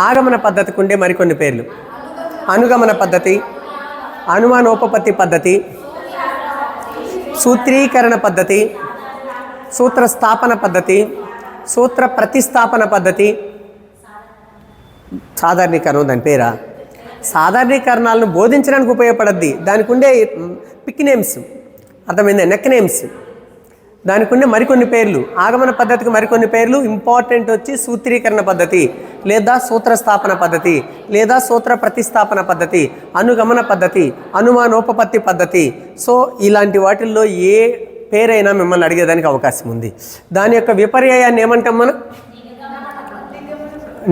ఆగమన పద్ధతికి ఉండే మరికొన్ని పేర్లు: అనుగమన పద్ధతి, అనుమానోపపత్తి పద్ధతి, సూత్రీకరణ పద్ధతి, సూత్ర స్థాపన పద్ధతి, సూత్ర ప్రతిస్థాపన పద్ధతి. సాధారణీకరణం దాని పేరా? సాధారణీకరణాలను బోధించడానికి ఉపయోగపడద్ది. దానికి ఉండే పిక్ నేమ్స్, అర్థమైందా? Neck names. దానికి ఉండే మరికొన్ని పేర్లు, ఆగమన పద్ధతికి మరికొన్ని పేర్లు. ఇంపార్టెంట్ వచ్చి సూత్రీకరణ పద్ధతి, లేదా సూత్ర స్థాపన పద్ధతి, లేదా సూత్ర ప్రతిస్థాపన పద్ధతి, అనుగమన పద్ధతి, అనుమానోపపత్తి పద్ధతి. సో ఇలాంటి వాటిల్లో ఏ పేరైనా మిమ్మల్ని అడిగేదానికి అవకాశం ఉంది. దాని యొక్క విపర్యాయాన్ని ఏమంటాం మనం?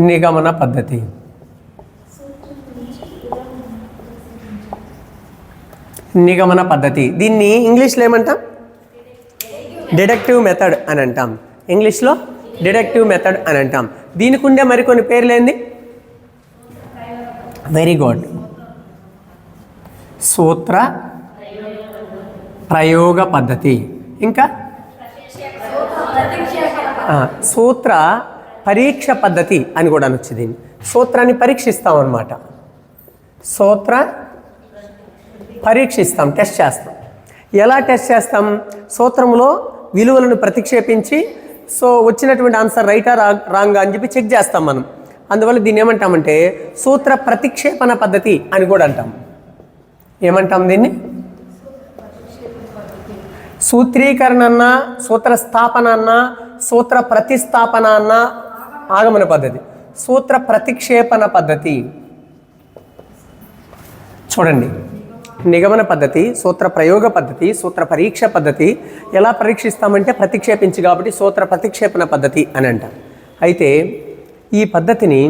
నిగమన పద్ధతి. నిగమన పద్ధతి. దీన్ని ఇంగ్లీష్లో ఏమంటాం? డిడక్టివ్ మెథడ్ అని అంటాం. ఇంగ్లీష్లో డిడక్టివ్ మెథడ్ అని అంటాం. దీనికి ఉండే మరికొన్ని పేర్లేంది? Very good. సూత్ర ప్రయోగ పద్ధతి, ఇంకా సూత్ర పరీక్ష పద్ధతి అని కూడా అనొచ్చు. దీన్ని సూత్రాన్ని పరీక్షిస్తాం అన్నమాట. సూత్ర పరీక్షిస్తాం, టెస్ట్ చేస్తాం. ఎలా టెస్ట్ చేస్తాం? సూత్రంలో విలువలను ప్రతిక్షేపించి సో వచ్చినటువంటి ఆన్సర్ రైటా రాంగా అని చెప్పి చెక్ చేస్తాం మనం. అందువల్ల దీన్ని ఏమంటామంటే సూత్ర ప్రతిక్షేపణ పద్ధతి అని కూడా అంటాం. ఏమంటాం దీన్ని? సూత్రీకరణ అన్న, సూత్ర స్థాపన అన్న, సూత్ర ప్రతిస్థాపన అన్న ఆగమన పద్ధతి. సూత్ర ప్రతిక్షేపణ పద్ధతి చూడండి. నిగమన పద్ధతి, సూత్ర ప్రయోగ పద్ధతి, సూత్ర పరీక్ష పద్ధతి. ఎలా పరీక్షిస్తామంటే ప్రతిక్షేపించి, కాబట్టి సూత్ర ప్రతిక్షేపణ పద్ధతి అని అంటాం. అయితే ఈ పద్ధతిని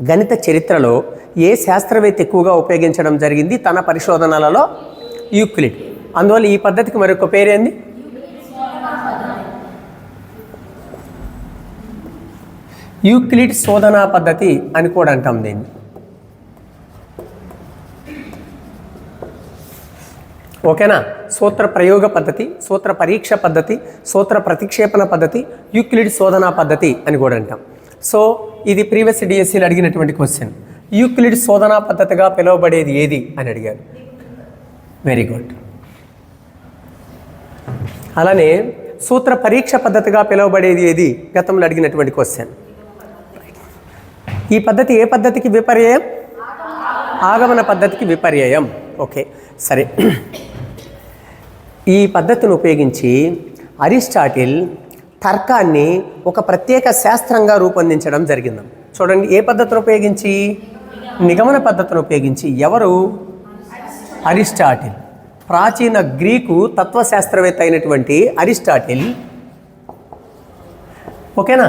గణిత చరిత్రలో ఏ శాస్త్రవేత్త ఎక్కువగా ఉపయోగించడం జరిగింది తన పరిశోధనలలో? యూక్లిడ్. అందువల్ల ఈ పద్ధతికి మరొక పేరేంది? యూక్లిడ్ శోధనా పద్ధతి అని కూడా అంటాం దీన్ని. ఓకేనా? సూత్ర ప్రయోగ పద్ధతి, సూత్ర పరీక్ష పద్ధతి, సూత్ర ప్రతిక్షేపణ పద్ధతి, యూక్లిడ్ శోధనా పద్ధతి అని కూడా అంటాం. సో ఇది ప్రీవియస్ డిఎస్సీలు అడిగినటువంటి క్వశ్చన్. యూక్లిడ్ శోధనా పద్ధతిగా పిలువబడేది ఏది అని అడిగారు. Very good. అలానే సూత్ర పరీక్ష పద్ధతిగా పిలువబడేది ఏది గతంలో అడిగినటువంటి క్వశ్చన్. ఈ పద్ధతి ఏ పద్ధతికి విపర్యయం? ఆగమన పద్ధతికి విపర్యయం. ఓకే, సరే. ఈ పద్ధతిని ఉపయోగించి అరిస్టాటిల్ తర్కాన్ని ఒక ప్రత్యేక శాస్త్రంగా రూపొందించడం జరిగింది. చూడండి, ఏ పద్ధతిని ఉపయోగించి? నిగమన పద్ధతిని ఉపయోగించి. ఎవరు? అరిస్టాటిల్. ప్రాచీన గ్రీకు తత్వశాస్త్రవేత్త అయినటువంటి అరిస్టాటిల్, ఓకేనా,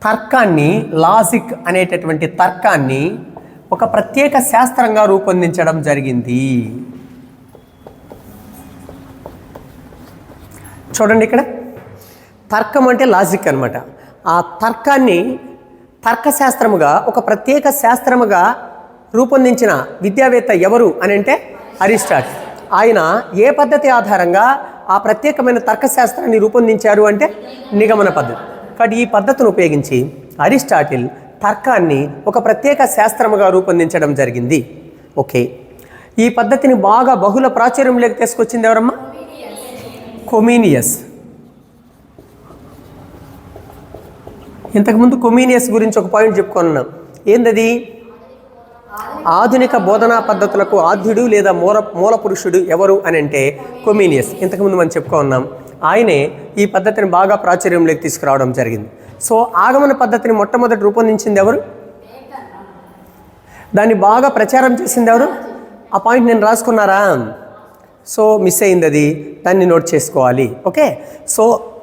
తర్కాన్ని, లాజిక్ అనేటటువంటి తర్కాన్ని ఒక ప్రత్యేక శాస్త్రంగా రూపొందించడం జరిగింది. చూడండి, ఇక్కడ తర్కం అంటే లాజిక్ అనమాట. ఆ తర్కాన్ని తర్కశాస్త్రముగా ఒక ప్రత్యేక శాస్త్రముగా రూపొందించిన విద్యావేత్త ఎవరు అని అంటే అరిస్టాటిల్. ఆయన ఏ పద్ధతి ఆధారంగా ఆ ప్రత్యేకమైన తర్కశాస్త్రాన్ని రూపొందించారు అంటే నిగమన పద్ధతి. కాబట్టి ఈ పద్ధతిని ఉపయోగించి అరిస్టాటిల్ తర్కాన్ని ఒక ప్రత్యేక శాస్త్రముగా రూపొందించడం జరిగింది. ఓకే, ఈ పద్ధతిని బాగా బహుళ ప్రాచుర్యంలోకి తీసుకొచ్చింది ఎవరమ్మా? కొమీనియస్. ఇంతకుముందు కొమీనియస్ గురించి ఒక పాయింట్ చెప్పుకున్నాం. ఏందది? ఆధునిక బోధనా పద్ధతులకు ఆద్యుడు లేదా మూల పురుషుడు ఎవరు అని అంటే కొమీనియస్. ఇంతకుముందు మనం చెప్పుకున్నాం. ఆయనే ఈ పద్ధతిని బాగా ప్రాచుర్యంలోకి తీసుకురావడం జరిగింది. సో ఆగమన పద్ధతిని మొట్టమొదటి రూపొందించింది ఎవరు? దాన్ని బాగా ప్రచారం చేసింది ఎవరు? ఆ పాయింట్ నేను రాసుకున్నారా? సో మిస్ అయింది అది, దాన్ని నోట్ చేసుకోవాలి. ఓకే, సో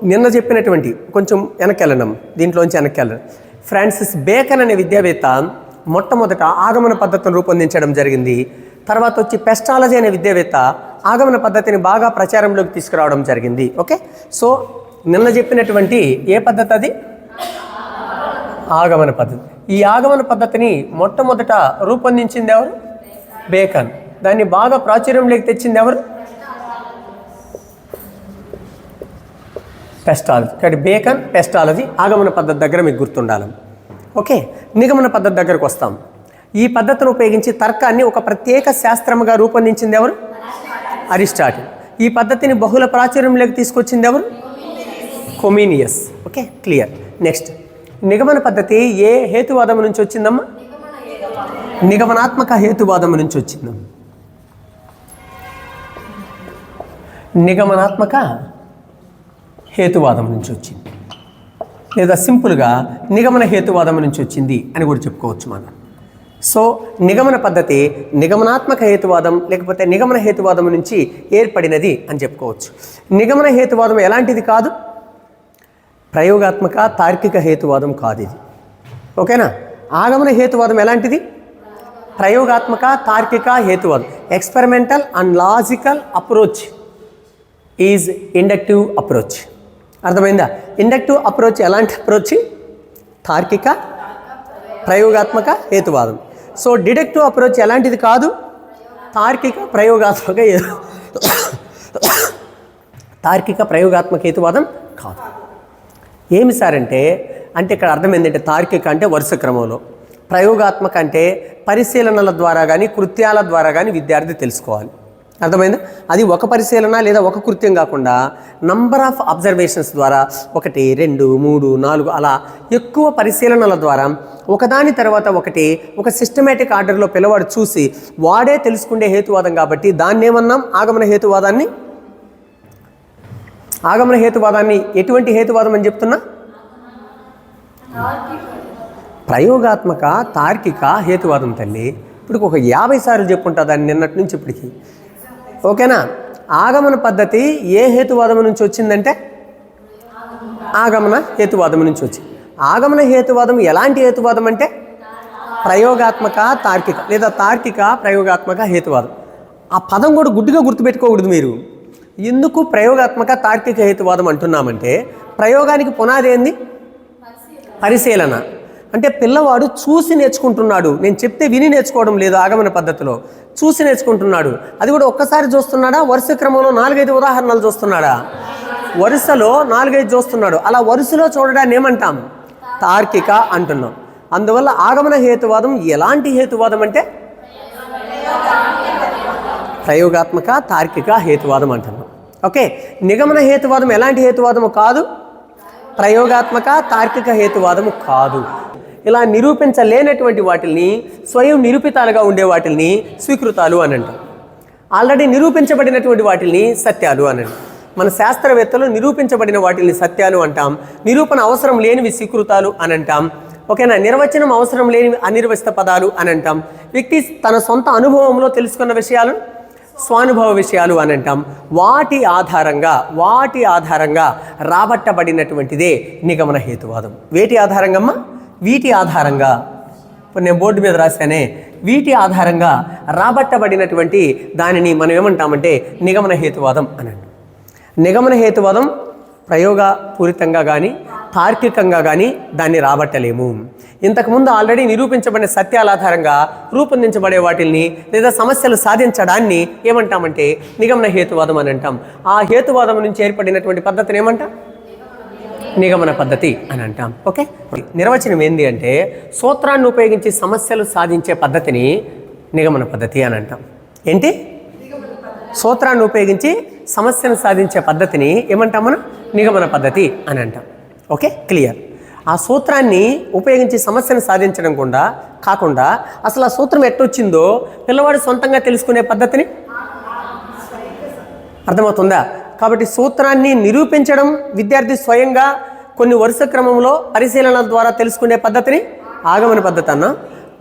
నిన్న చెప్పినటువంటి కొంచెం వెనక్కి వెళ్ళడం, దీంట్లోంచి వెనక్కి వెళ్ళడం. ఫ్రాన్సిస్ బేకన్ అనే విద్యావేత్త మొట్టమొదట ఆగమన పద్ధతిని రూపొందించడం జరిగింది. తర్వాత వచ్చి పెస్టాలజీ అనే విద్యావేత్త ఆగమన పద్ధతిని బాగా ప్రచారంలోకి తీసుకురావడం జరిగింది. ఓకే, సో నిన్న చెప్పినటువంటి ఏ పద్ధతి అది? ఆగమన పద్ధతి. ఈ ఆగమన పద్ధతిని మొట్టమొదట రూపొందించింది ఎవరు? బేకన్. దాన్ని బాగా ప్రాచుర్యంలోకి తెచ్చింది ఎవరు? పెస్టాలజీ. కాబట్టి బేకన్, పెస్టాలజీ, ఆగమన పద్ధతి దగ్గర మీకు గుర్తుండాలి. ఓకే, నిగమన పద్ధతి దగ్గరకు వస్తాం. ఈ పద్ధతిని ఉపయోగించి తర్కాన్ని ఒక ప్రత్యేక శాస్త్రముగా రూపొందించింది ఎవరు? అరిస్టాటిల్. ఈ పద్ధతిని బహుళ ప్రాచుర్యంలోకి తీసుకొచ్చింది ఎవరు? కొమీనియస్. Okay, clear. నెక్స్ట్, నిగమన పద్ధతి ఏ హేతువాదం నుంచి వచ్చిందమ్మా? నిగమనాత్మక హేతువాదం నుంచి వచ్చిందమ్మా. నిగమనాత్మక హేతువాదం నుంచి వచ్చింది, లేదా సింపుల్గా నిగమన హేతువాదం నుంచి వచ్చింది అని కూడా చెప్పుకోవచ్చు మనం. సో నిగమన పద్ధతి నిగమనాత్మక హేతువాదం లేకపోతే నిగమన హేతువాదం నుంచి ఏర్పడినది అని చెప్పుకోవచ్చు. నిగమన హేతువాదం ఎలాంటిది కాదు, ప్రయోగాత్మక తార్కిక హేతువాదం కాదు ఇది. ఓకేనా? ఆగమన హేతువాదం ఎలాంటిది? ప్రయోగాత్మక తార్కిక హేతువాదం. Experimental and logical approach is inductive approach. అర్థమైందా? ఇండక్టివ్ అప్రోచ్ ఎలాంటి అప్రోచ్? తార్కిక ప్రయోగాత్మక హేతువాదం. సో డిడక్టివ్ అప్రోచ్ ఎలాంటిది కాదు, తార్కిక ప్రయోగాత్మక తార్కిక ప్రయోగాత్మక హేతువాదం కాదు. ఏమి సార్ అంటే ఇక్కడ అర్థం ఏంటంటే తార్కిక అంటే వరుస క్రమంలో, ప్రయోగాత్మక అంటే పరిశీలనల ద్వారా కానీ కృత్యాల ద్వారా కానీ విద్యార్థి తెలుసుకోవాలి. అర్థమైందా? అది ఒక పరిశీలన లేదా ఒక కృత్యం కాకుండా నంబర్ ఆఫ్ అబ్జర్వేషన్స్ ద్వారా 1, 2, 3, 4 అలా ఎక్కువ పరిశీలనల ద్వారా ఒకదాని తర్వాత ఒకటి ఒక సిస్టమేటిక్ ఆర్డర్లో పిల్లవాడు చూసి వాడే తెలుసుకునే హేతువాదం. కాబట్టి దాన్ని ఏమన్నాం? ఆగమన హేతువాదాన్ని. ఆగమన హేతువాదాన్ని ఎటువంటి హేతువాదం అని చెప్తున్నా? ప్రయోగాత్మక తార్కిక హేతువాదం తల్లి. ఇప్పుడు ఒక 50 సార్లు చెప్పుంటా దాన్ని నిన్నటి నుంచి ఇప్పటికి. ఓకేనా? ఆగమన పద్ధతి ఏ హేతువాదం నుంచి వచ్చిందంటే ఆగమన హేతువాదం నుంచి వచ్చింది. ఆగమన హేతువాదం ఎలాంటి హేతువాదం అంటే ప్రయోగాత్మక తార్కిక లేదా తార్కిక ప్రయోగాత్మక హేతువాదం. ఆ పదం కూడా గుడ్డిగా గుర్తుపెట్టుకోకూడదు మీరు. ఎందుకు ప్రయోగాత్మక తార్కిక హేతువాదం అంటున్నామంటే ప్రయోగానికి పునాది ఏంది? పరిశీలన. అంటే పిల్లవాడు చూసి నేర్చుకుంటున్నాడు, నేను చెప్తే విని నేర్చుకోవడం లేదు. ఆగమన పద్ధతిలో చూసి నేర్చుకుంటున్నాడు. అది కూడా ఒక్కసారి చూస్తున్నాడా? వరుస క్రమంలో 4-5 ఉదాహరణలు చూస్తున్నాడా? వరుసలో 4-5 చూస్తున్నాడు. అలా వరుసలో చూడడాన్ని ఏమంటాం? తార్కిక అంటున్నాం. అందువల్ల ఆగమన హేతువాదం ఎలాంటి హేతువాదం అంటే ప్రయోగాత్మక తార్కిక హేతువాదం అంటున్నాం. ఓకే, నిగమన హేతువాదం ఎలాంటి హేతువాదము కాదు, ప్రయోగాత్మక తార్కిక హేతువాదము కాదు. ఇలా నిరూపించలేనటువంటి వాటిని, స్వయం నిరూపితాలుగా ఉండే వాటిని స్వీకృతాలు అని అంటాం. ఆల్రెడీ నిరూపించబడినటువంటి వాటిని సత్యాలు అని అంటాం. మన శాస్త్రవేత్తలు నిరూపించబడిన వాటిని సత్యాలు అంటాం, నిరూపణ అవసరం లేనివి స్వీకృతాలు అని అంటాం. ఓకేనా? నిర్వచనం అవసరం లేనివి అనిర్వచిత పదాలు అని అంటాం. వ్యక్తి తన సొంత అనుభవంలో తెలుసుకున్న విషయాలు స్వానుభవ విషయాలు అని అంటాం. వాటి ఆధారంగా రాబట్టబడినటువంటిదే నిగమన హేతువాదం. వేటి ఆధారంగా? వీటి ఆధారంగా. ఇప్పుడు నేను బోర్డు మీద రాశానే, వీటి ఆధారంగా రాబట్టబడినటువంటి దానిని మనం ఏమంటామంటే నిగమన హేతువాదం అని అంటాం. నిగమన హేతువాదం ప్రయోగపూరితంగా కానీ తార్కికంగా కానీ దాన్ని రాబట్టలేము. ఇంతకుముందు ఆల్రెడీ నిరూపించబడిన సత్యాల ఆధారంగా రూపొందించబడే వాటిని లేదా సమస్యలు సాధించడాన్ని ఏమంటామంటే నిగమన హేతువాదం అని అంటాం. ఆ హేతువాదం నుంచి ఏర్పడినటువంటి పద్ధతిని ఏమంటాం? నిగమన పద్ధతి అని అంటాం. ఓకే, నిర్వచనం ఏంది అంటే సూత్రాన్ని ఉపయోగించి సమస్యలు సాధించే పద్ధతిని నిగమన పద్ధతి అని అంటాం. ఏంటి? సూత్రాన్ని ఉపయోగించి సమస్యను సాధించే పద్ధతిని ఏమంటాం మనం? నిగమన పద్ధతి అని అంటాం. Okay, clear. ఆ సూత్రాన్ని ఉపయోగించి సమస్యను సాధించడం కాకుండా అసలు ఆ సూత్రం ఎట్టొచ్చిందో పిల్లవాడు సొంతంగా తెలుసుకునే పద్ధతిని అర్థమవుతుందా? కాబట్టి సూత్రాన్ని నిరూపించడం విద్యార్థి స్వయంగా కొన్ని వరుస క్రమంలో పరిశీలన ద్వారా తెలుసుకునే పద్ధతిని ఆగమన పద్ధతి అన్నా.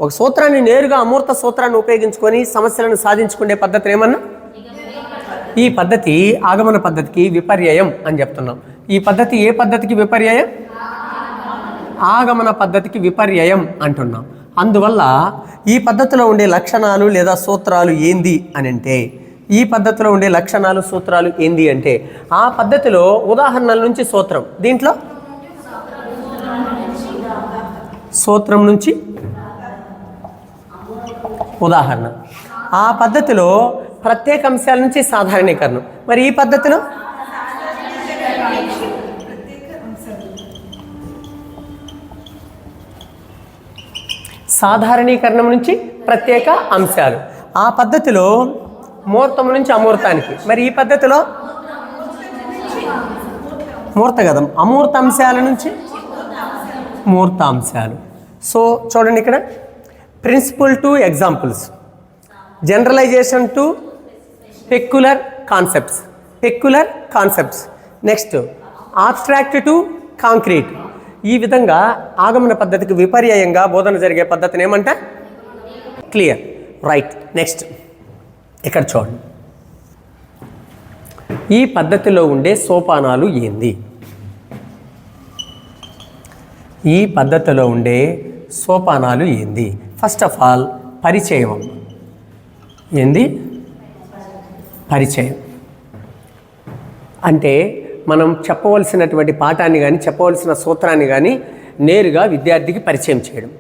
ఒక సూత్రాన్ని నేరుగా అమూర్త సూత్రాన్ని ఉపయోగించుకొని సమస్యలను సాధించుకునే పద్ధతిని ఏమన్నా? ఈ పద్ధతి ఆగమన పద్ధతికి విపర్యయం అని చెప్తున్నాం. ఈ పద్ధతి ఏ పద్ధతికి విపర్యయం? ఆగమన పద్ధతికి విపర్యయం అంటున్నాం. అందువల్ల ఈ పద్ధతిలో ఉండే లక్షణాలు లేదా సూత్రాలు ఏంది అని అంటే, ఈ పద్ధతిలో ఉండే లక్షణాలు సూత్రాలు ఏంది అంటే ఆ పద్ధతిలో ఉదాహరణల నుంచి సూత్రం, దీంట్లో సూత్రం నుంచి ఉదాహరణ, ఆ పద్ధతిలో ప్రత్యేక అంశాల నుంచి సాధారణీకరణం. మరి ఈ పద్ధతిలో సాధారణీకరణం నుంచి ప్రత్యేక అంశాలు. ఆ పద్ధతిలో మూర్తం నుంచి అమూర్తానికి. మరి ఈ పద్ధతిలో మూర్త కదా, అమూర్త అంశాల నుంచి మూర్తాంశాలు. సో చూడండి ఇక్కడ principle to examples, generalization to peculiar concepts, peculiar concepts. Next abstract to concrete. ఈ విధంగా ఆగమన పద్ధతికి విపర్యాయంగా బోధన జరిగే పద్ధతిని ఏమంటే క్లియర్, రైట్. నెక్స్ట్ ఇక్కడ చూడండి, ఈ పద్ధతిలో ఉండే సోపానాలు ఏంది? ఈ పద్ధతిలో ఉండే సోపానాలు ఏంది? ఫస్ట్ ఆఫ్ ఆల్ పరిచయం. ఏంది పరిచయం అంటే మనం చెప్పవలసినటువంటి పాఠాన్ని కానీ చెప్పవలసిన సూత్రాన్ని కానీ నేరుగా విద్యార్థికి పరిచయం చేయడం.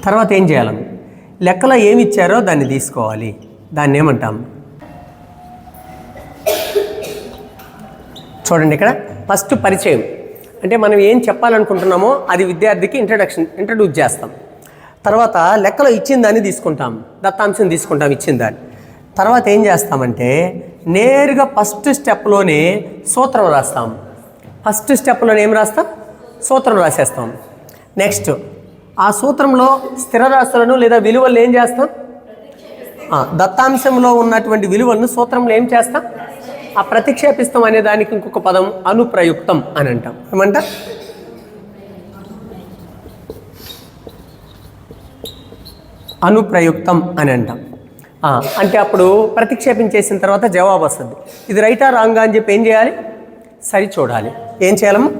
తర్వాత ఏం చేయాలి? లెక్కలో ఏమి ఇచ్చారో దాన్ని తీసుకోవాలి. దాన్ని ఏమంటాం? చూడండి ఇక్కడ ఫస్ట్ పరిచయం అంటే మనం ఏం చెప్పాలనుకుంటున్నామో అది విద్యార్థికి ఇంట్రడ్యూస్ చేస్తాం. తర్వాత లెక్కలో ఇచ్చిన దాన్ని తీసుకుంటాం, దత్తాంశం తీసుకుంటాం ఇచ్చిన దాన్ని. తర్వాత ఏం చేస్తామంటే నేరుగా ఫస్ట్ స్టెప్లోనే సూత్రం రాస్తాం. ఫస్ట్ స్టెప్లోనే ఏం రాస్తాం? సూత్రం రాసేస్తాం. నెక్స్ట్ ఆ సూత్రంలో స్థిర రాశులను లేదా విలువలను ఏం చేస్తాం? దత్తాంశంలో ఉన్నటువంటి విలువలను సూత్రంలో ఏం చేస్తాం? ఆ ప్రతిక్షేపిస్తాం అనే దానికి ఇంకొక పదం అనుప్రయుక్తం అని అంటాం. ఏమంట? అనుప్రయుక్తం అని అంటాం. అంటే అప్పుడు ప్రతిక్షేపించేసిన తర్వాత జవాబు వస్తుంది. ఇది రైటా రాంగా అని చెప్పి ఏం చేయాలి? సరి చూడాలి. ఏం చేయాలమ్మా?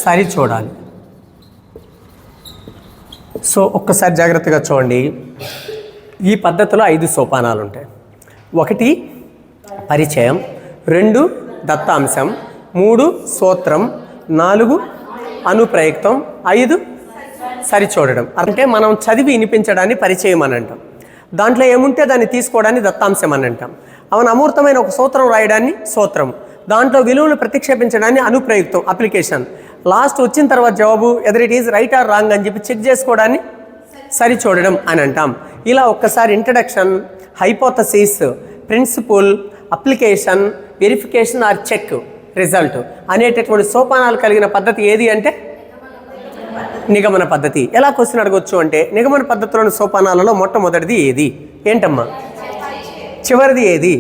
సరి చూడాలి. సో ఒక్కసారి జాగ్రత్తగా చూడండి. ఈ పద్ధతిలో 5 సోపానాలు ఉంటాయి. 1 పరిచయం, 2 దత్తాంశం, 3 సూత్రం, 4 అనుప్రయుక్తం, 5 సరి చూడడం. అంటే మనం చదివి వినిపించడాన్ని పరిచయం అని అంటాం. దాంట్లో ఏముంటే దాన్ని తీసుకోవడాన్ని దత్తాంశం అని అంటాం. అవన అమూర్తమైన ఒక సూత్రం రాయడాన్ని సూత్రం, దాంట్లో విలువలు ప్రతిక్షేపించడాన్ని అనుప్రయుక్తం అప్లికేషన్, లాస్ట్ వచ్చిన తర్వాత జవాబు either it is right are wrong అని చెప్పి చెక్ చేసుకోవడాన్ని సరి చూడడం అని అంటాం. ఇలా ఒక్కసారి introduction, hypothesis, principle, application, verification or check, result అనేటటువంటి సోపానాలు కలిగిన పద్ధతి ఏది అంటే నిగమన పద్ధతి. ఎలా క్వశ్చన్ అడగొచ్చు అంటే నిగమన పద్ధతిలోని సోపానాలలో మొట్టమొదటిది ఏది? ఏంటమ్మా? చివరిది ఏది?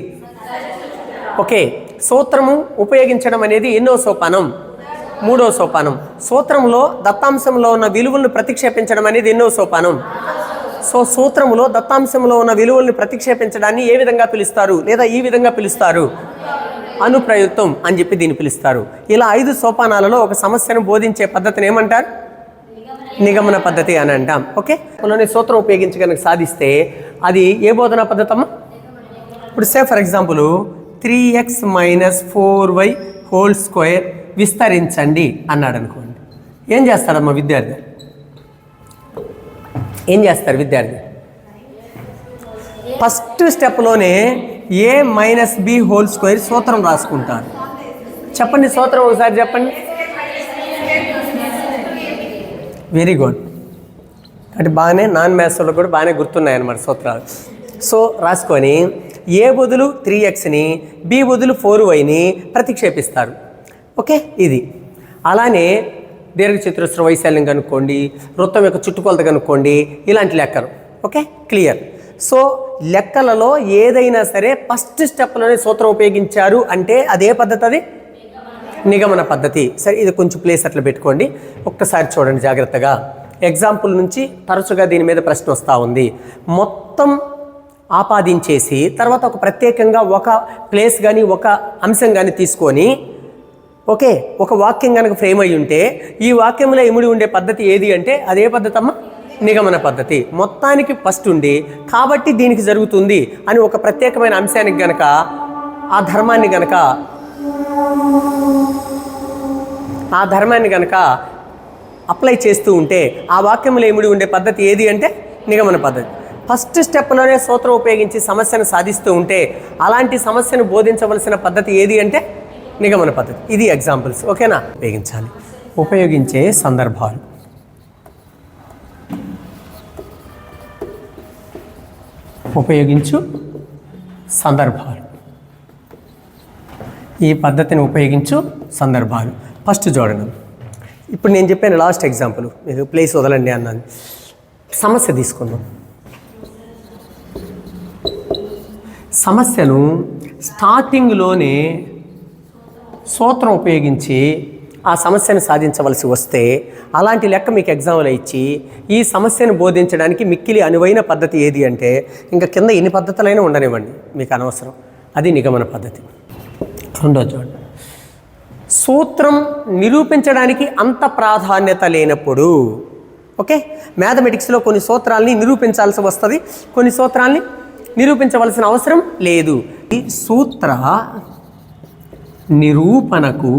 ఓకే. సూత్రము ఉపయోగించడం అనేది ఎన్నో సోపానం? 3వ సోపానం. సూత్రంలో దత్తాంశంలో ఉన్న విలువలను ప్రతిక్షేపించడం అనేది ఎన్నో సోపానం? సో సూత్రములో దత్తాంశంలో ఉన్న విలువలను ప్రతిక్షేపించడాన్ని ఏ విధంగా పిలుస్తారు లేదా ఈ విధంగా పిలుస్తారు? అనుప్రయుక్తం అని చెప్పి దీన్ని పిలుస్తారు. ఇలా 5 సోపానాలలో ఒక సమస్యను బోధించే పద్ధతిని ఏమంటారు? నిగమన పద్ధతి అని అంటాం. ఓకే. అందులోనే సూత్రం ఉపయోగించి కనుక సాధిస్తే అది ఏ బోధనా పద్ధతి అమ్మా? ఇప్పుడు say for example 3x - 4y whole square విస్తరించండి అన్నాడు అనుకోండి. ఏం చేస్తాడమ్మా విద్యార్థి? ఏం చేస్తారు విద్యార్థి? ఫస్ట్ స్టెప్లోనే a - b హోల్ స్క్వేర్ సూత్రం రాసుకుంటారు. చెప్పండి సూత్రం ఒకసారి చెప్పండి. Very good. అంటే బాగానే నాన్ మ్యాథ్స్లో కూడా బాగానే గుర్తున్నాయన్నమాట సూత్రాలు. సో రాసుకొని ఏ బదులు 3xని బి బదులు 4yని ప్రతిక్షేపిస్తారు. ఓకే. ఇది అలానే దీర్ఘచతురస్ర వైశాల్యం కనుక్కోండి, వృత్తం యొక్క చుట్టుకొలత కనుక్కోండి, ఇలాంటి లెక్కలు. Okay, clear. సో లెక్కలలో ఏదైనా సరే ఫస్ట్ స్టెప్లోనే సూత్రం ఉపయోగించారు అంటే అదే పద్ధతి, అది నిగమన పద్ధతి. సరే, ఇది కొంచెం ప్లేస్ అట్లా పెట్టుకోండి. ఒక్కసారి చూడండి జాగ్రత్తగా. ఎగ్జాంపుల్ నుంచి తరచుగా దీని మీద ప్రశ్న వస్తూ ఉంది. మొత్తం ఆపాదించేసి తర్వాత ఒక ప్రత్యేకంగా ఒక ప్లేస్ కానీ ఒక అంశం కానీ తీసుకొని ఓకే ఒక వాక్యం కనుక ఫ్రేమ్ అయ్యి ఉంటే ఈ వాక్యంలో ఇమిడి ఉండే పద్ధతి ఏది అంటే అదే పద్ధతి అమ్మ, నిగమన పద్ధతి. మొత్తానికి ఫస్ట్ ఉండి కాబట్టి దీనికి జరుగుతుంది అని ఒక ప్రత్యేకమైన అంశానికి గనక ఆ ధర్మాన్ని గనక అప్లై చేస్తూ ఉంటే ఆ వాక్యంలో ఇమిడి ఉండే పద్ధతి ఏది అంటే నిగమన పద్ధతి. ఫస్ట్ స్టెప్లోనే సూత్రం ఉపయోగించి సమస్యను సాధిస్తూ ఉంటే అలాంటి సమస్యను బోధించవలసిన పద్ధతి ఏది అంటే నిగమన పద్ధతి. ఇది ఎగ్జాంపుల్స్. ఓకేనా? ఉపయోగించే సందర్భాలు. ఉపయోగించు సందర్భాలు. ఈ పద్ధతిని ఉపయోగించు సందర్భాలు. ఫస్ట్ చూడండి, ఇప్పుడు నేను చెప్పాను లాస్ట్ ఎగ్జాంపుల్, మీరు ప్లేస్ వదలండి అన్నాను. సమస్య తీసుకుందాం. సమస్యను స్టార్టింగ్లోనే సూత్రం ఉపయోగించి ఆ సమస్యను సాధించవలసి వస్తే అలాంటి లెక్క మీకు ఎగ్జామ్లో ఇచ్చి ఈ సమస్యను బోధించడానికి మిక్కిలి అనువైన పద్ధతి ఏది అంటే ఇంకా కింద ఎన్ని పద్ధతులైనా ఉండనివ్వండి, మీకు అనవసరం, అది నిగమన పద్ధతి. రెండో చూడండి, సూత్రం నిరూపించడానికి అంత ప్రాధాన్యత లేనప్పుడు. ఓకే, మ్యాథమెటిక్స్లో కొన్ని సూత్రాలని నిరూపించాల్సి వస్తుంది, కొన్ని సూత్రాలని నిరూపించవలసిన అవసరం లేదు. ఈ సూత్ర నిరూపణకు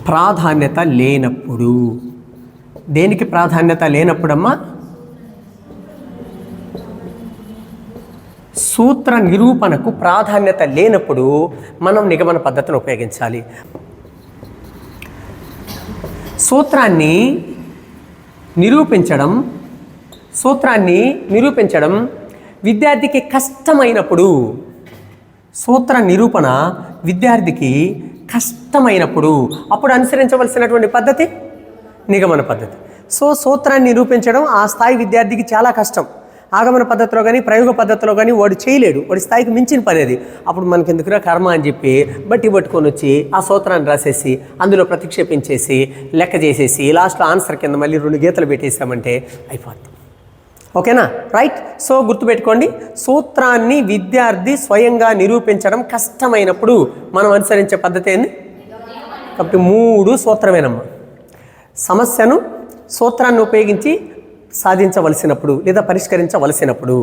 ప్రాధాన్యత లేనప్పుడు. దేనికి ప్రాధాన్యత లేనప్పుడమ్మా? సూత్ర నిరూపణకు ప్రాధాన్యత లేనప్పుడు మనం నిగమన పద్ధతిని ఉపయోగించాలి. సూత్రాన్ని నిరూపించడం విద్యార్థికి కష్టమైనప్పుడు, సూత్ర నిరూపణ విద్యార్థికి కష్టమైనప్పుడు అప్పుడు అనుసరించవలసినటువంటి పద్ధతి నిగమన పద్ధతి. సూత్రాన్ని నిరూపించడం ఆ స్థాయి విద్యార్థికి చాలా కష్టం. ఆగమన పద్ధతిలో కానీ ప్రయోగ పద్ధతిలో కానీ వాడు చేయలేడు, వాడి స్థాయికి మించిన పని అది. అప్పుడు మనకి ఎందుకురా కర్మ అని చెప్పి బట్టి పట్టుకొని వచ్చి ఆ సూత్రాన్ని రాసేసి అందులో ప్రతిక్షేపించేసి లెక్క చేసేసి లాస్ట్లో ఆన్సర్ కింద మళ్ళీ 2 గీతలు పెట్టేసామంటే అయిపోతుంది. ఓకేనా? రైట్. సో గుర్తుపెట్టుకోండి, సూత్రాన్ని విద్యార్థి స్వయంగా నిరూపించడం కష్టమైనప్పుడు మనం అనుసరించే పద్ధతి ఏంది? కాబట్టి 3 సూత్రమేనమ్మా. సమస్యను సూత్రాన్ని ఉపయోగించి సాధించవలసినప్పుడు లేదా పరిష్కరించవలసినప్పుడు,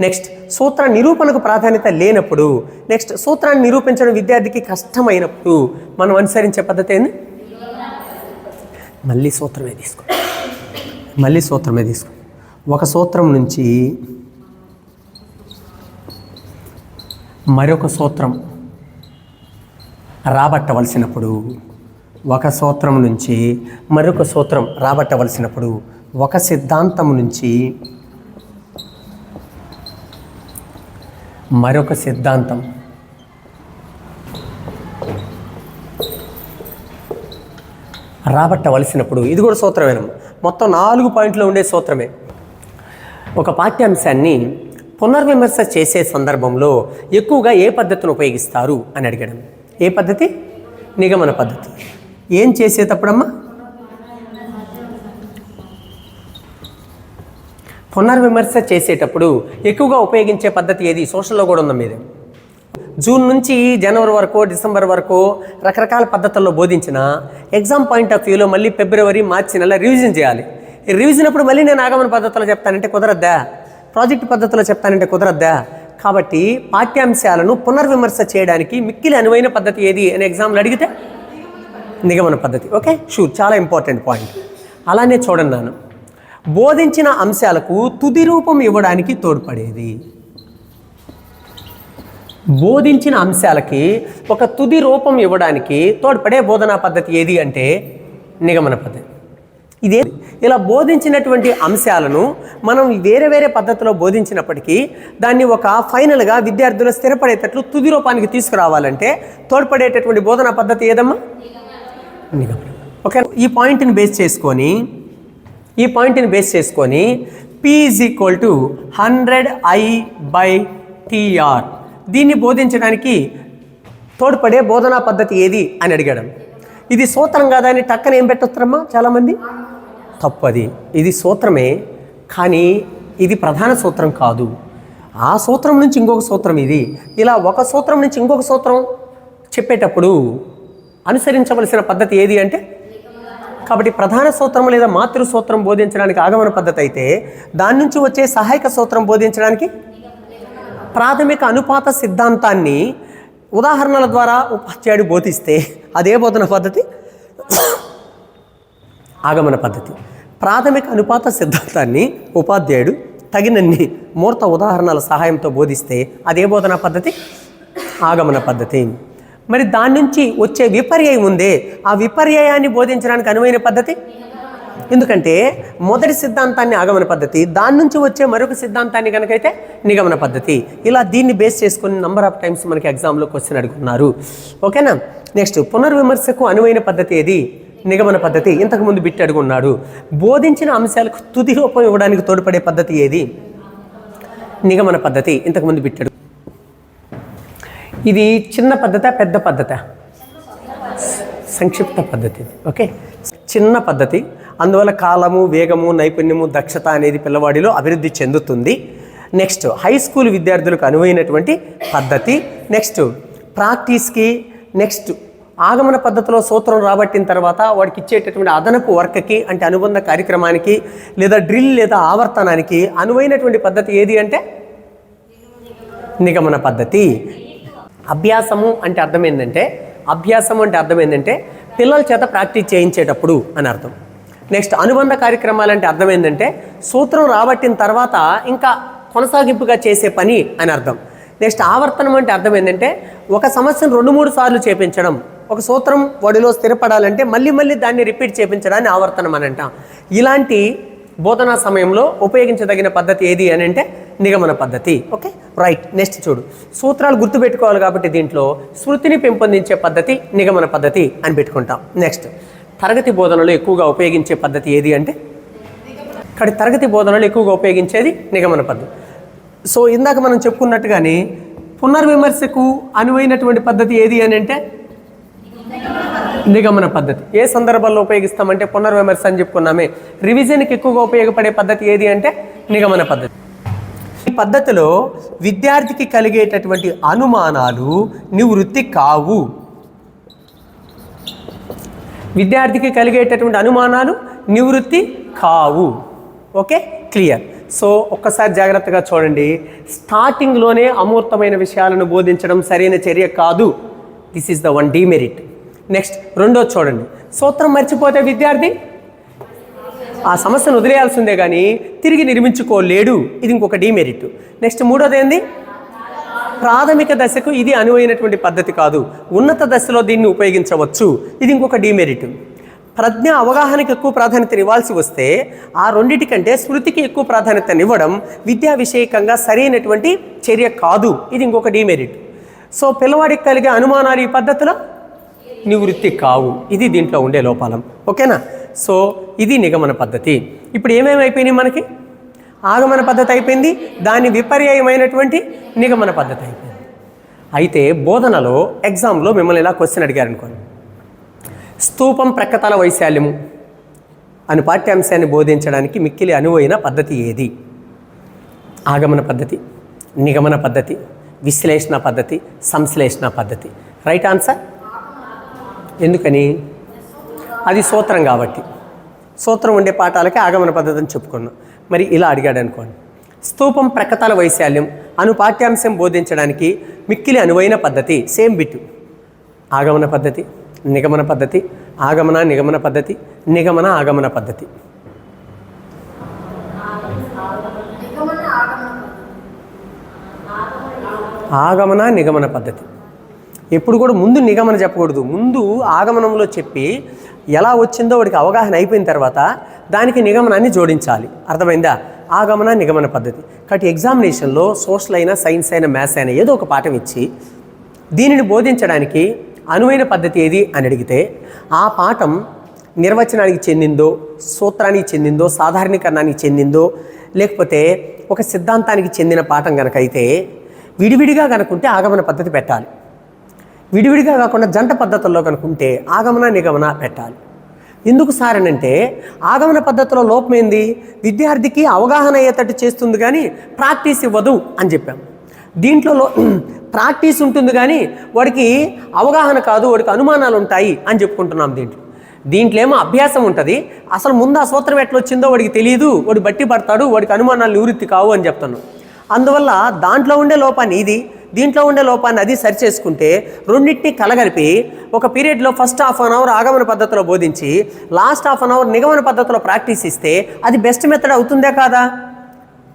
నెక్స్ట్ సూత్ర నిరూపణకు ప్రాధాన్యత లేనప్పుడు, నెక్స్ట్ సూత్రాన్ని నిరూపించడం విద్యార్థికి కష్టమైనప్పుడు మనం అనుసరించే పద్ధతి ఏంది? మళ్ళీ సూత్రమే తీసుకో. ఒక సూత్రం నుంచి మరొక సూత్రం రాబట్టవలసినప్పుడు, ఒక సూత్రం నుంచి మరొక సూత్రం రాబట్టవలసినప్పుడు, ఒక సిద్ధాంతం నుంచి మరొక సిద్ధాంతం రాబట్టవలసినప్పుడు, ఇది కూడా సూత్రమేనా? మొత్తం 4 పాయింట్లు ఉండే సూత్రమే. ఒక పాఠ్యాంశాన్ని పునర్విమర్శ చేసే సందర్భంలో ఎక్కువగా ఏ పద్ధతిని ఉపయోగిస్తారు అని అడిగడం. ఏ పద్ధతి? నిగమన పద్ధతి. ఏం చేసేటప్పుడమ్మా? పునర్విమర్శ చేసేటప్పుడు ఎక్కువగా ఉపయోగించే పద్ధతి ఏది? సోషల్లో కూడా ఉందా మీదే. జూన్ నుంచి జనవరి వరకు, డిసెంబర్ వరకు రకరకాల పద్ధతుల్లో బోధించిన ఎగ్జామ్ పాయింట్ ఆఫ్ వ్యూలో మళ్ళీ ఫిబ్రవరి, మార్చి నెల రివిజన్ చేయాలి. ఈ రివిజన్ అప్పుడు మళ్ళీ నేను ఆగమన పద్ధతిలో చెప్తానంటే కుదరద్దా? ప్రాజెక్ట్ పద్ధతిలో చెప్తానంటే కుదరద్దా? కాబట్టి పాఠ్యాంశాలను పునర్విమర్శ చేయడానికి మిక్కిలి అనువైన పద్ధతి ఏది అని ఎగ్జామ్లో అడిగితే నిగమన పద్ధతి. ఓకే, షూర్, చాలా ఇంపార్టెంట్ పాయింట్. అలానే చూడండి, నాను బోధించిన అంశాలకు తుది రూపం ఇవ్వడానికి తోడ్పడేది. బోధించిన అంశాలకి ఒక తుది రూపం ఇవ్వడానికి తోడ్పడే బోధనా పద్ధతి ఏది అంటే నిగమన పద్ధతి. ఇదే ఇలా బోధించినటువంటి అంశాలను మనం వేరే వేరే పద్ధతిలో బోధించినప్పటికీ దాన్ని ఒక ఫైనల్గా విద్యార్థులు స్థిరపడేటట్లు తుది రూపానికి తీసుకురావాలంటే తోడ్పడేటటువంటి బోధనా పద్ధతి ఏదమ్మా? నిగమన. ఓకే, ఈ పాయింట్ని బేస్ చేసుకొని P = 100I/TR దీన్ని బోధించడానికి తోడ్పడే బోధనా పద్ధతి ఏది అని అడిగాడు. ఇది సూత్రం కాదా అని టక్కన ఏం పెట్టొస్తారమ్మా చాలామంది? తప్పది. ఇది సూత్రమే, కానీ ఇది ప్రధాన సూత్రం కాదు. ఆ సూత్రం నుంచి ఇంకొక సూత్రం ఇది. ఇలా ఒక సూత్రం నుంచి ఇంకొక సూత్రం చెప్పేటప్పుడు అనుసరించవలసిన పద్ధతి ఏది అంటే, కాబట్టి ప్రధాన సూత్రం లేదా మాతృ సూత్రం బోధించడానికి ఆగమన పద్ధతి అయితే దాని నుంచి వచ్చే సహాయక సూత్రం బోధించడానికి ప్రాథమిక అనుపాత సిద్ధాంతాన్ని ఉదాహరణల ద్వారా ఉపాధ్యాయుడు బోధిస్తే అదే బోధన పద్ధతి ఆగమన పద్ధతి. ప్రాథమిక అనుపాత సిద్ధాంతాన్ని ఉపాధ్యాయుడు తగినన్ని మూర్త ఉదాహరణల సహాయంతో బోధిస్తే అదే బోధనా పద్ధతి ఆగమన పద్ధతి. మరి దాని నుంచి వచ్చే విపర్యయం ఉందే, ఆ విపర్యయాన్ని బోధించడానికి అనువైన పద్ధతి ఎందుకంటే మొదటి సిద్ధాంతాన్ని ఆగమన పద్ధతి, దాని నుంచి వచ్చే మరొక సిద్ధాంతాన్ని కనుకైతే నిగమన పద్ధతి. ఇలా దీన్ని బేస్ చేసుకుని నంబర్ ఆఫ్ టైమ్స్ మనకి ఎగ్జామ్లో క్వశ్చన్ అడుగుతున్నారు. ఓకేనా. నెక్స్ట్, పునర్విమర్శకు అనువైన పద్ధతి ఏది? నిగమన పద్ధతి. ఇంతకుముందు బిట్ అడుగున్నాడు. బోధించిన అంశాలకు తుది రూపం ఇవ్వడానికి తోడ్పడే పద్ధతి ఏది? నిగమన పద్ధతి. ఇంతకుముందు బిట్ అడుగు. ఇది చిన్న పద్ధత, పెద్ద పద్ధత? సంక్షిప్త పద్ధతి. ఓకే, చిన్న పద్ధతి. అందువల్ల కాలము, వేగము, నైపుణ్యము, దక్షత అనేది పిల్లవాడిలో అభివృద్ధి చెందుతుంది. నెక్స్ట్, హై స్కూల్ విద్యార్థులకు అనువైనటువంటి పద్ధతి. నెక్స్ట్, ప్రాక్టీస్కి. నెక్స్ట్, ఆగమన పద్ధతిలో సూత్రం రాబట్టిన తర్వాత వాడికి ఇచ్చేటటువంటి అదనపు వర్క్కి, అంటే అనుబంధ కార్యక్రమానికి లేదా డ్రిల్ లేదా ఆవర్తనానికి అనువైనటువంటి పద్ధతి ఏది అంటే నిగమన పద్ధతి. అభ్యాసము అంటే అర్థం ఏంటంటే పిల్లల చేత ప్రాక్టీస్ చేయించేటప్పుడు అని అర్థం. నెక్స్ట్, అనుబంధ కార్యక్రమాలు అంటే అర్థం ఏంటంటే సూత్రం రాబట్టిన తర్వాత ఇంకా కొనసాగింపుగా చేసే పని అని అర్థం. నెక్స్ట్, ఆవర్తనం అంటే అర్థం ఏంటంటే ఒక సమస్యను 2-3 సార్లు చేపించడం. ఒక సూత్రం వాడిలో స్థిరపడాలంటే మళ్ళీ మళ్ళీ దాన్ని రిపీట్ చేయించడాన్ని ఆవర్తనం అని అంటాం. ఇలాంటి బోధనా సమయంలో ఉపయోగించదగిన పద్ధతి ఏది అని అంటే నిగమన పద్ధతి. Okay, right. నెక్స్ట్ చూడు, సూత్రాలు గుర్తుపెట్టుకోవాలి కాబట్టి దీంట్లో స్మృతిని పెంపొందించే పద్ధతి నిగమన పద్ధతి అని పెట్టుకుంటాం. నెక్స్ట్, తరగతి బోధనలో ఎక్కువగా ఉపయోగించే పద్ధతి ఏది అంటే ఇక్కడ తరగతి బోధనలో ఎక్కువగా ఉపయోగించేది నిగమన పద్ధతి. సో ఇందాక మనం చెప్పుకున్నట్టుగానే పునర్విమర్శకు అనువైనటువంటి పద్ధతి ఏది అని అంటే నిగమన పద్ధతి. ఏ సందర్భాల్లో ఉపయోగిస్తామంటే పునర్విమర్శ అని చెప్పుకున్నామే. రివిజన్కి ఎక్కువగా ఉపయోగపడే పద్ధతి ఏది అంటే నిగమన పద్ధతి. ఈ పద్ధతిలో విద్యార్థికి కలిగేటటువంటి అనుమానాలు నివృత్తి కావు. విద్యార్థికి కలిగేటటువంటి అనుమానాలు నివృత్తి కావు. Okay, clear. సో ఒక్కసారి జాగ్రత్తగా చూడండి. స్టార్టింగ్లోనే అమూర్తమైన విషయాలను బోధించడం సరైన చర్య కాదు. This is the one demerit. Next, రెండోది చూడండి. సూత్రం మర్చిపోతే విద్యార్థి ఆ సమస్యను వదిలేయాల్సిందే కానీ తిరిగి నిర్మించుకోలేడు. ఇది ఇంకొక డీమెరిట్. నెక్స్ట్, మూడోది ఏంది? ప్రాథమిక దశకు ఇది అనువైనటువంటి పద్ధతి కాదు, ఉన్నత దశలో దీన్ని ఉపయోగించవచ్చు. ఇది ఇంకొక డీమెరిట్. ప్రజ్ఞ, అవగాహనకి ఎక్కువ ప్రాధాన్యత ఇవ్వాల్సి వస్తే ఆ రెండింటికంటే స్మృతికి ఎక్కువ ప్రాధాన్యతనివ్వడం విద్యా విషయకంగా సరైనటువంటి చర్య కాదు. ఇది ఇంకొక డీమెరిట్. సో పిల్లవాడికి కలిగే అనుమానాలు ఈ పద్ధతిలో నివృత్తి కావు. ఇది దీంట్లో ఉండే లోపాలం. ఓకేనా. సో ఇది నిగమన పద్ధతి. ఇప్పుడు ఏమేమి అయిపోయినాయి మనకి? ఆగమన పద్ధతి అయిపోయింది, దాని విపర్యమైనటువంటి నిగమన పద్ధతి అయిపోయింది. అయితే బోధనలో ఎగ్జామ్లో మిమ్మల్ని ఇలా క్వశ్చన్ అడిగారు అనుకోండి, స్తూపం ప్రక్కతల వైశాల్యము అని పాఠ్యాంశాన్ని బోధించడానికి మిక్కిలి అనువైన పద్ధతి ఏది? ఆగమన పద్ధతి, నిగమన పద్ధతి, విశ్లేషణ పద్ధతి, సంశ్లేషణ పద్ధతి. Right answer. ఎందుకని? అది సూత్రం కాబట్టి. సూత్రం ఉండే పాఠాలకి ఆగమన పద్ధతి అని చెప్పుకున్నాం. మరి ఇలా అడిగాడు అనుకోండి, స్తూపం ప్రక్కతల వైశాల్యం అను పాఠ్యాంశం బోధించడానికి మిక్కిలి అనువైన పద్ధతి. Same bit. ఆగమన పద్ధతి, నిగమన పద్ధతి, ఆగమన నిగమన పద్ధతి, నిగమన ఆగమన పద్ధతి. ఆగమన నిగమన పద్ధతి. ఎప్పుడు కూడా ముందు నిగమన చెప్పకూడదు. ముందు ఆగమనంలో చెప్పి ఎలా వచ్చిందో వాడికి అవగాహన అయిపోయిన తర్వాత దానికి నిగమనాన్ని జోడించాలి. అర్థమైందా? ఆగమన నిగమన పద్ధతి. కాబట్టి ఎగ్జామినేషన్లో సోషల్ అయినా, సైన్స్ అయినా, మ్యాథ్స్ అయినా ఏదో ఒక పాఠం ఇచ్చి దీనిని బోధించడానికి అనువైన పద్ధతి ఏది అని అడిగితే ఆ పాఠం నిర్వచనానికి చెందిందో, సూత్రానికి చెందిందో, సాధారణీకరణానికి చెందిందో, లేకపోతే ఒక సిద్ధాంతానికి చెందిన పాఠం కనుక అయితే విడివిడిగా కనుకుంటే ఆగమన పద్ధతి పెట్టాలి. విడివిడిగా కాకుండా జంట పద్ధతుల్లో కనుకుంటే ఆగమన నిగమన పెట్టాలి. ఎందుకు సార్ అని అంటే ఆగమన పద్ధతిలో లోపం ఏంది? విద్యార్థికి అవగాహన అయ్యేటట్టు చేస్తుంది కానీ ప్రాక్టీస్ ఇవ్వదు అని చెప్పాం. దీంట్లో ప్రాక్టీస్ ఉంటుంది కానీ వాడికి అవగాహన కాదు, వాడికి అనుమానాలు ఉంటాయి అని చెప్పుకుంటున్నాం. దీంట్లో ఏమో అభ్యాసం ఉంటుంది. అసలు ముందు ఆ సూత్రం ఎట్లా వచ్చిందో వాడికి తెలియదు, వాడు బట్టి పడతాడు, వాడికి అనుమానాలు నివృత్తి కావు అని చెప్తున్నాం. అందువల్ల దాంట్లో ఉండే లోపాన్ని ఇది, దీంట్లో ఉండే లోపాన్ని అది సరి చేసుకుంటే రెండింటినీ కలగలిపి ఒక పీరియడ్లో ఫస్ట్ హాఫ్ అన్ అవర్ ఆగమన పద్ధతిలో బోధించి లాస్ట్ హాఫ్ అన్ అవర్ నిగమన పద్ధతిలో ప్రాక్టీస్ ఇస్తే అది బెస్ట్ మెథడ్ అవుతుందే కాదా?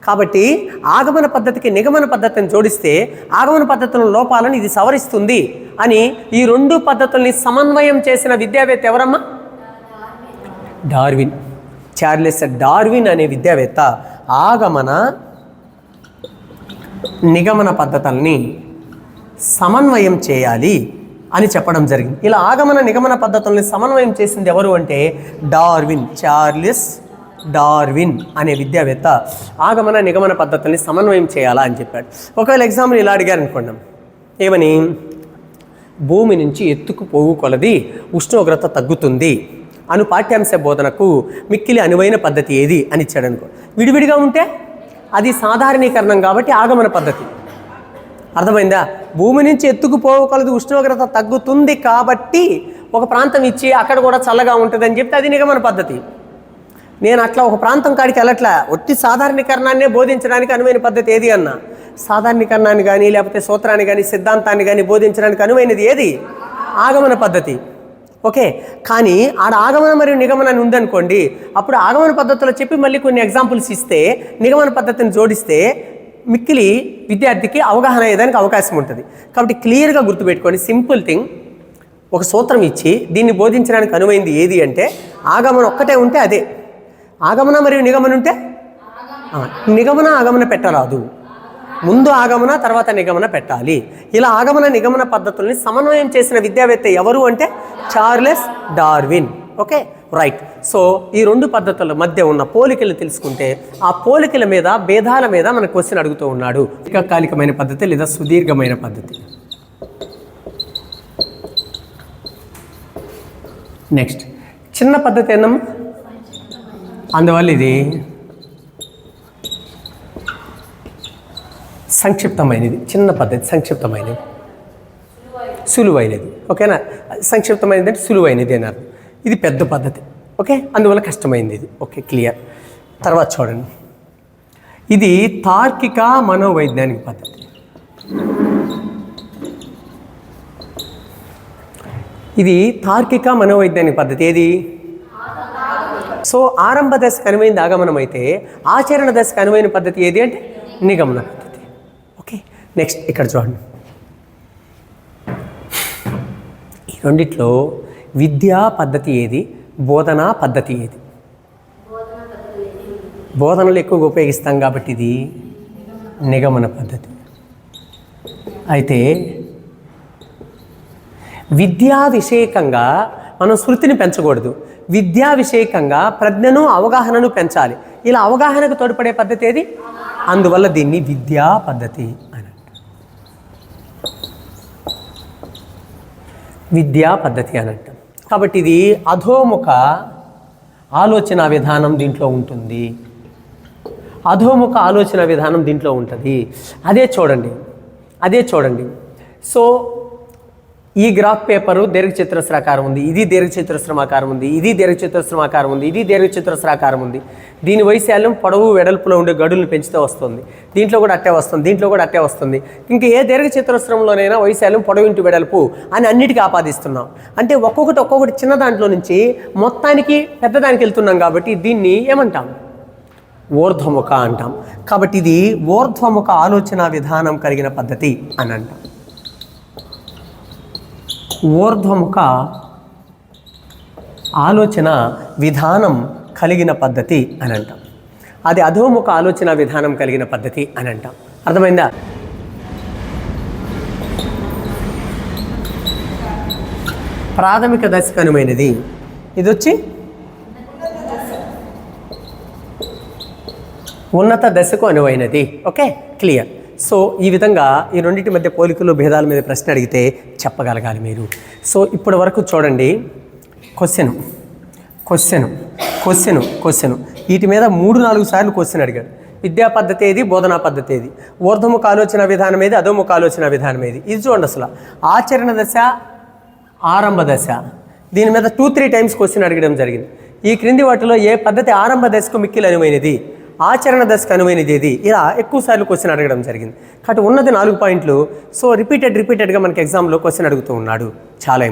కాబట్టి ఆగమన పద్ధతికి నిగమన పద్ధతిని జోడిస్తే ఆగమన పద్ధతుల లోపాలను ఇది సవరిస్తుంది అని ఈ రెండు పద్ధతుల్ని సమన్వయం చేసిన విద్యావేత్త ఎవరమ్మా? డార్విన్. చార్లెస్ డార్విన్ అనే విద్యావేత్త ఆగమన నిగమన పద్ధతుల్ని సమన్వయం చేయాలి అని చెప్పడం జరిగింది. ఇలా ఆగమన నిగమన పద్ధతుల్ని సమన్వయం చేసింది ఎవరు అంటే డార్విన్, చార్లెస్ డార్విన్ అనే విద్యావేత్త ఆగమన నిగమన పద్ధతుల్ని సమన్వయం చేయాలా అని చెప్పాడు. ఒకవేళ ఎగ్జాంపుల్ ఇలా అడిగారు అనుకోండి, ఏమని, భూమి నుంచి ఎత్తుకు పోవు కొలది ఉష్ణోగ్రత తగ్గుతుంది అను పాఠ్యాంశ బోధనకు మిక్కిలి అనువైన పద్ధతి ఏది అని ఇచ్చాడు అనుకో. విడివిడిగా ఉంటే అది సాధారణీకరణం కాబట్టి ఆగమన పద్ధతి. అర్థమైందా? భూమి నుంచి ఎత్తుకు పోవు కొలది ఉష్ణోగ్రత తగ్గుతుంది కాబట్టి ఒక ప్రాంతం ఇచ్చి అక్కడ కూడా చల్లగా ఉంటుందని చెప్తే అది నిగమన పద్ధతి. నేను అట్లా ఒక ప్రాంతం కాడికి వెళ్ళట్లా, ఒట్టి సాధారణీకరణాన్నే బోధించడానికి అనువైన పద్ధతి ఏది అన్నా. సాధారణీకరణాన్ని కానీ లేకపోతే సూత్రాన్ని కానీ సిద్ధాంతాన్ని కానీ బోధించడానికి అనువైనది ఏది? ఆగమన పద్ధతి. ఓకే, కానీ ఆడ ఆగమన మరియు నిగమన అని ఉందనుకోండి, అప్పుడు ఆగమన పద్ధతిలో చెప్పి మళ్ళీ కొన్ని ఎగ్జాంపుల్స్ ఇస్తే నిగమన పద్ధతిని జోడిస్తే మిక్కిలి విద్యార్థికి అవగాహన అయ్యేదానికి అవకాశం ఉంటుంది. కాబట్టి క్లియర్గా గుర్తుపెట్టుకోండి, సింపుల్ థింగ్, ఒక సూత్రం ఇచ్చి దీన్ని బోధించడానికి అనువైంది ఏది అంటే ఆగమన ఒక్కటే ఉంటే అదే. ఆగమన మరియు నిగమన ఉంటే నిగమన ఆగమన పెట్టరాదు, ముందు ఆగమన తర్వాత నిగమన పెట్టాలి. ఇలా ఆగమన నిగమన పద్ధతుల్ని సమన్వయం చేసిన విద్యావేత్త ఎవరు అంటే Charles Darwin. Okay, right. So ఈ రెండు పద్ధతుల మధ్య ఉన్న పోలికలు తెలుసుకుంటే ఆ పోలికల మీద భేదాల మీద మన క్వశ్చన్ అడుగుతూ ఉన్నాడు. దీర్ఘకాలికమైన పద్ధతి లేదా సుదీర్ఘమైన పద్ధతి. నెక్స్ట్ చిన్న పద్ధతి ఏందమ్మా? అందువల్ల ఇది సంక్షిప్తమైనది. చిన్న పద్ధతి సంక్షిప్తమైనది, సులువైనది. ఓకేనా? సంక్షిప్తమైనది అంటే సులువైనది అని అర్థం. ఇది పెద్ద పద్ధతి. ఓకే, అందువల్ల కష్టమైంది ఇది. Okay, clear. తర్వాత చూడండి, ఇది తార్కిక మనోవైజ్ఞానిక పద్ధతి. ఇది తార్కిక మనోవైజ్ఞానిక పద్ధతి. ఏది? సో ఆరంభ దశకు అనువైనది ఆగమనం అయితే ఆచరణ దశకు అనువైన పద్ధతి ఏది అంటే నిగమన పద్ధతి. ఓకే, నెక్స్ట్ ఇక్కడ చూడండి, ఈ రెండిట్లో విద్యా పద్ధతి ఏది, బోధనా పద్ధతి ఏది? బోధనలు ఎక్కువగా ఉపయోగిస్తాం కాబట్టి ఇది నిగమన పద్ధతి. అయితే విద్యా విషయకంగా మనం శృతిని పెంచకూడదు, విద్యా విషయకంగా ప్రజ్ఞను అవగాహనను పెంచాలి. ఇలా అవగాహనకు తోడ్పడే పద్ధతి ఏది? అందువల్ల దీన్ని విద్యా పద్ధతి అని అంటారు. విద్యా పద్ధతి అని అంటాం. కాబట్టి ఇది అధోముఖ ఆలోచన విధానం దీంట్లో ఉంటుంది. అధోముఖ ఆలోచన విధానం దీంట్లో ఉంటుంది. అదే చూడండి. సో ఈ గ్రాఫ్ పేపరు దీర్ఘచతురస్రాకారం ఉంది, ఇది దీర్ఘచతురస్రమాకారం ఉంది, ఇది దీర్ఘచతురస్రమాకారం ఉంది, ఇది దీర్ఘచతురస్రాకారం ఉంది. దీని వైశాల్యం పొడవు వెడల్పులో ఉండే గడులను పెంచుతూ వస్తుంది. దీంట్లో కూడా అట్టే వస్తుంది. ఇంకా ఏ దీర్ఘచతురస్రంలోనైనా వైశాల్యం పొడవు ఇంటూ వెడల్పు అని అన్నిటికీ ఆపాదిస్తున్నాం. అంటే ఒక్కొక్కటి చిన్న దాంట్లో నుంచి మొత్తానికి పెద్దదానికి వెళ్తున్నాం కాబట్టి దీన్ని ఏమంటాం? ఊర్ధ్వముఖ అంటాం. కాబట్టి ఇది ఊర్ధ్వముఖ ఆలోచన విధానం కలిగిన పద్ధతి అని అంటాం. ఊర్ధ్వముఖ ఆలోచన విధానం కలిగిన పద్ధతి అని అంటాం. అది అధోముఖ ఆలోచన విధానం కలిగిన పద్ధతి అని అంటాం. అర్థమైందా? ప్రాథమిక దశకు అనువైనది, ఇది వచ్చి ఉన్నత దశకు అనువైనది. Okay, clear. సో ఈ విధంగా ఈ రెండింటి మధ్య పోలికలు భేదాల మీద ప్రశ్న అడిగితే చెప్పగలగాలి మీరు. సో ఇప్పటి వరకు చూడండి, క్వశ్చన్ వీటి మీద 3-4 సార్లు క్వశ్చన్ అడిగాడు. విద్యా పద్ధతి ఏది, బోధనా పద్ధతి ఏది, ఊర్ధ్వముఖ ఆలోచన విధానం ఏది, అధోముఖ ఆలోచన విధానం ఏది. ఇది చూడండి, అసలు ఆచరణ దశ, ఆరంభ దశ, దీని మీద 2-3 టైమ్స్ క్వశ్చన్ అడగడం జరిగింది. ఈ క్రింది వాటిలో ఏ పద్ధతి ఆరంభ దశకు మిక్కిలి అనువైనది, ఆచరణ దశకు అనువైనది ఏది, ఇలా ఎక్కువ సార్లు క్వశ్చన్ అడగడం జరిగింది. కాబట్టి ఉన్నది 4 పాయింట్లు. సో రిపీటెడ్గా మనకి ఎగ్జామ్లో క్వశ్చన్ అడుగుతూ ఉన్నాడు. చాలా